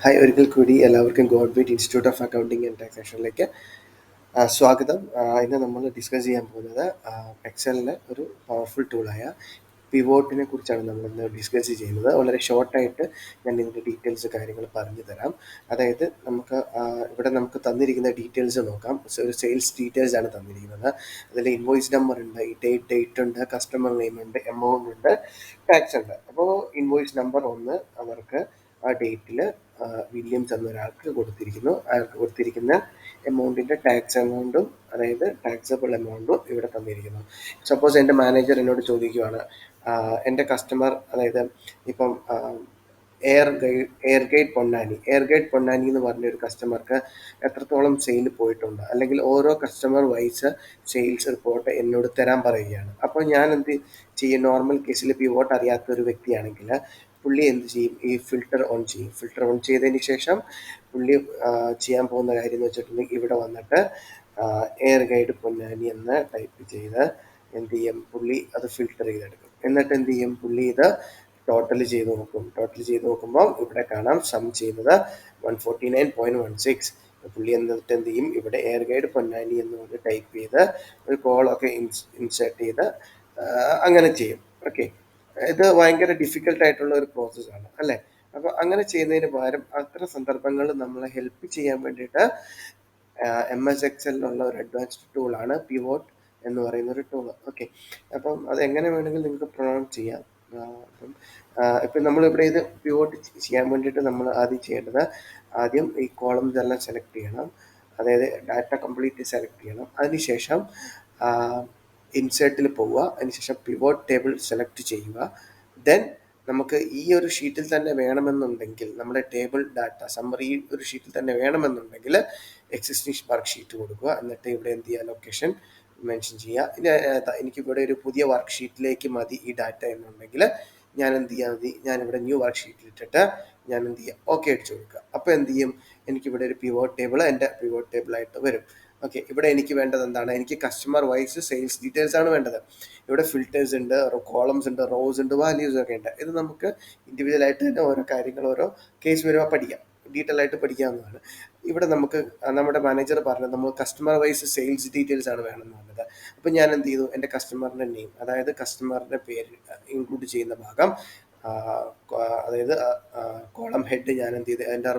Hi ഒരിക്കൽ കൂടി എല്ലാവർക്കും ഗോഡ്ബീറ്റ് ഇൻസ്റ്റിറ്റ്യൂട്ട് ഓഫ് അക്കൗണ്ടിങ് ആൻഡ് ടാക്സേഷനിലേക്ക് സ്വാഗതം. ഇന്ന് നമ്മൾ ഡിസ്കസ് ചെയ്യാൻ പോകുന്നത് എക്സലിലെ ഒരു പവർഫുൾ ടൂളായ പിവോട്ടിനെ കുറിച്ചാണ് നമ്മളിന്ന് ഡിസ്കസ് ചെയ്യുന്നത്. വളരെ ഷോർട്ടായിട്ട് ഞാൻ ഇതിൻ്റെ ഡീറ്റെയിൽസ് കാര്യങ്ങൾ പറഞ്ഞു തരാം. അതായത് ഇവിടെ നമുക്ക് തന്നിരിക്കുന്ന ഡീറ്റെയിൽസ് നോക്കാം. ഒരു സെയിൽസ് ഡീറ്റെയിൽസ് ആണ് തന്നിരിക്കുന്നത്. അതിൽ ഇൻവോയ്സ് നമ്പർ ഉണ്ട്, ഡേറ്റ് ഉണ്ട്, കസ്റ്റമർ നെയിം ഉണ്ട്, എമൗണ്ട് ഉണ്ട്, ടാക്സ് ഉണ്ട്. അപ്പോൾ ഇൻവോയ്സ് നമ്പർ 1 അവർക്ക് ആ ഡേറ്റിൽ വില്യംസ് എന്നൊരാൾക്ക് കൊടുത്തിരിക്കുന്നു. അയാൾക്ക് കൊടുത്തിരിക്കുന്ന എമൗണ്ടിൻ്റെ ടാക്സ് എമൗണ്ടും, അതായത് ടാക്സബിൾ എമൗണ്ടും ഇവിടെ തന്നിരിക്കുന്നു. സപ്പോസ് എൻ്റെ മാനേജർ എന്നോട് ചോദിക്കുകയാണ്, എൻ്റെ കസ്റ്റമർ, അതായത് ഇപ്പം എയർ ഗൈഡ് പൊന്നാനി എന്ന് പറഞ്ഞൊരു കസ്റ്റമർക്ക് എത്രത്തോളം സെയിൽ പോയിട്ടുണ്ട്, അല്ലെങ്കിൽ ഓരോ കസ്റ്റമർ വൈസ് സെയിൽസ് റിപ്പോർട്ട് എന്നോട് തരാൻ പറയുകയാണ്. അപ്പോൾ ഞാൻ എന്ത് ചെയ്യും? നോർമൽ കേസിൽ പിവോട്ട് അറിയാത്തൊരു വ്യക്തിയാണെങ്കിൽ പുള്ളി എന്ത് ചെയ്യും? ഈ ഫിൽട്ടർ ഓൺ ചെയ്യും. ഫിൽട്ടർ ഓൺ ചെയ്തതിന് ശേഷം പുള്ളി ചെയ്യാൻ പോകുന്ന കാര്യം എന്ന് വെച്ചിട്ടുണ്ടെങ്കിൽ ഇവിടെ വന്നിട്ട് എയർ ഗൈഡ് പൊന്നാനി എന്ന് ടൈപ്പ് ചെയ്ത് എന്ത് ചെയ്യും? പുള്ളി അത് ഫിൽട്ടർ ചെയ്തെടുക്കും. എന്നിട്ട് എന്ത് ചെയ്യും? പുള്ളി ഇത് ടോട്ടൽ ചെയ്ത് നോക്കും. ടോട്ടൽ ചെയ്ത് നോക്കുമ്പോൾ ഇവിടെ കാണാം സം ചെയ്യുന്നത് 149.16. പുള്ളി എന്നിട്ട് എന്ത് ചെയ്യും? ഇവിടെ എയർ ഗൈഡ് പൊന്നാനി എന്ന് പറഞ്ഞ് ടൈപ്പ് ചെയ്ത് ഒരു കോളൊക്കെ ഇൻസേർട്ട് ചെയ്ത് അങ്ങനെ ചെയ്യും. ഓക്കെ, ഇത് ഭയങ്കര ഡിഫിക്കൽട്ടായിട്ടുള്ള ഒരു പ്രോസസ്സാണ് അല്ലേ? അപ്പോൾ അങ്ങനെ ചെയ്യുന്നതിന് പകരം അത്തരം സന്ദർഭങ്ങളിൽ നമ്മളെ ഹെൽപ്പ് ചെയ്യാൻ വേണ്ടിയിട്ട് MS എക്സലിലുള്ള ഒരു അഡ്വാൻസ്ഡ് ടൂളാണ് പിവോട്ട് എന്ന് പറയുന്ന ഒരു ടൂൾ. ഓക്കെ, അപ്പം അത് എങ്ങനെ വേണമെങ്കിലും നിങ്ങൾക്ക് പ്രൊണൗൺസ് ചെയ്യാം. ഇപ്പം നമ്മളിവിടെ ഇത് പിവോട്ട് ചെയ്യാൻ വേണ്ടിയിട്ട് നമ്മൾ ആദ്യം ചെയ്യേണ്ടത്, ആദ്യം ഈ കോളംസ് എല്ലാം സെലക്ട് ചെയ്യണം. അതായത് ഡാറ്റ കംപ്ലീറ്റ് സെലക്ട് ചെയ്യണം. അതിനുശേഷം ഇൻസേർട്ടിൽ പോവുക. അതിനുശേഷം പിവോട്ട് ടേബിൾ സെലക്ട് ചെയ്യുക. ദെൻ നമുക്ക് ഈ ഒരു ഷീറ്റിൽ തന്നെ വേണമെന്നുണ്ടെങ്കിൽ, നമ്മുടെ ടേബിൾ ഡാറ്റ സമ്മറി ഈ ഒരു ഷീറ്റിൽ തന്നെ വേണമെന്നുണ്ടെങ്കിൽ എക്സിസ്റ്റിംഗ് വർക്ക് ഷീറ്റ് കൊടുക്കുക. എന്നിട്ട് ഇവിടെ എന്ത് ചെയ്യുക? ലൊക്കേഷൻ മെൻഷൻ ചെയ്യുക. എനിക്കിവിടെ ഒരു പുതിയ വർക്ക് ഷീറ്റിലേക്ക് മതി ഈ ഡാറ്റ എന്നുണ്ടെങ്കിൽ ഞാൻ എന്ത് ചെയ്യാൻ മതി? ഞാനിവിടെ ന്യൂ വർക്ക് ഷീറ്റിൽ ഇട്ടിട്ട് ഞാൻ എന്ത് ചെയ്യാം? ഓക്കെ അടിച്ചു കൊടുക്കുക. അപ്പോൾ എന്ത് ചെയ്യും? എനിക്കിവിടെ ഒരു പിവോട്ട് ടേബിൾ എൻ്റെ പിവോട്ട് ടേബിളായിട്ട് വരും. ഓക്കെ, ഇവിടെ എനിക്ക് വേണ്ടത് എന്താണ്? എനിക്ക് കസ്റ്റമർ വൈസ് സെയിൽസ് ഡീറ്റെയിൽസ് ആണ് വേണ്ടത്. ഇവിടെ ഫിൽറ്റേഴ്സ് ഉണ്ട്, കോളംസ് ഉണ്ട്, റോസ് ഉണ്ട്, വാല്യൂസ് ഒക്കെ ഉണ്ട്. ഇത് നമുക്ക് ഇൻഡിവിജ്വലായിട്ട് തന്നെ ഓരോ കാര്യങ്ങൾ ഓരോ കേസ് വരുമ്പോൾ പഠിക്കാം, ഡീറ്റെയിൽ ആയിട്ട് പഠിക്കാവുന്നതാണ്. ഇവിടെ നമുക്ക് നമ്മുടെ മാനേജർ പറഞ്ഞത് നമ്മൾ കസ്റ്റമർ വൈസ് സെയിൽസ് ഡീറ്റെയിൽസ് ആണ് വേണമെന്ന് പറഞ്ഞത്. അപ്പോൾ ഞാൻ എന്ത് ചെയ്തു? എൻ്റെ കസ്റ്റമറിൻ്റെ നെയിം, അതായത് കസ്റ്റമറിൻ്റെ പേര് ഇൻക്ലൂഡ് ചെയ്യുന്ന ഭാഗം, അതായത് കോളം ഹെഡ് ഞാൻ എന്ത് ചെയ്തു? എൻ്റെ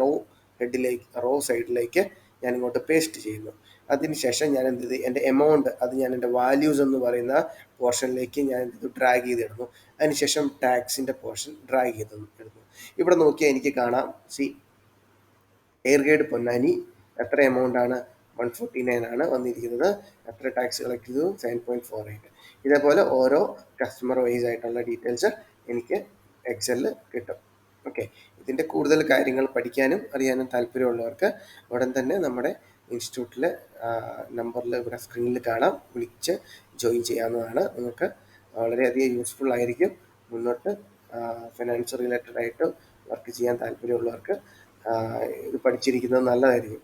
റോ സൈഡിലേക്ക് ഞാൻ ഇങ്ങോട്ട് പേസ്റ്റ് ചെയ്യുന്നു. അതിനുശേഷം ഞാൻ എന്ത് ചെയ്തു? എൻ്റെ എമൗണ്ട് അത് ഞാൻ എൻ്റെ വാല്യൂസ് എന്ന് പറയുന്ന പോർഷനിലേക്ക് ഞാൻ എന്ത് ചെയ്തു? ഡ്രാഗ് ചെയ്തിടുന്നു. അതിനുശേഷം ടാക്സിൻ്റെ പോർഷൻ ഡ്രാഗ് ചെയ്തെടുന്നു. ഇവിടെ നോക്കിയാൽ എനിക്ക് കാണാം, എയർ ഗൈഡ് പൊന്നാനി എത്ര എമൗണ്ട് ആണ്? 149 ആണ് വന്നിരിക്കുന്നത്. എത്ര ടാക്സ് കളക്ട് ചെയ്തു? 7.48. ഇതേപോലെ ഓരോ കസ്റ്റമർ വൈസ് ആയിട്ടുള്ള ഡീറ്റെയിൽസ് എനിക്ക് എക്സലിൽ കിട്ടും. ഓക്കെ, ഇതിൻ്റെ കൂടുതൽ കാര്യങ്ങൾ പഠിക്കാനും അറിയാനും താല്പര്യമുള്ളവർക്ക് ഉടൻ തന്നെ നമ്മുടെ ഇൻസ്റ്റിറ്റ്യൂട്ടിലെ നമ്പറിൽ ഇവിടെ സ്ക്രീനിൽ കാണാം, വിളിച്ച് ജോയിൻ ചെയ്യാവുന്നതാണ്. നിങ്ങൾക്ക് വളരെയധികം യൂസ്ഫുൾ ആയിരിക്കും. മുന്നോട്ട് ഫിനാൻസ് റിലേറ്റഡ് ആയിട്ട് വർക്ക് ചെയ്യാൻ താല്പര്യമുള്ളവർക്ക് ഇത് പഠിച്ചിരിക്കുന്നത് നല്ലതായിരിക്കും.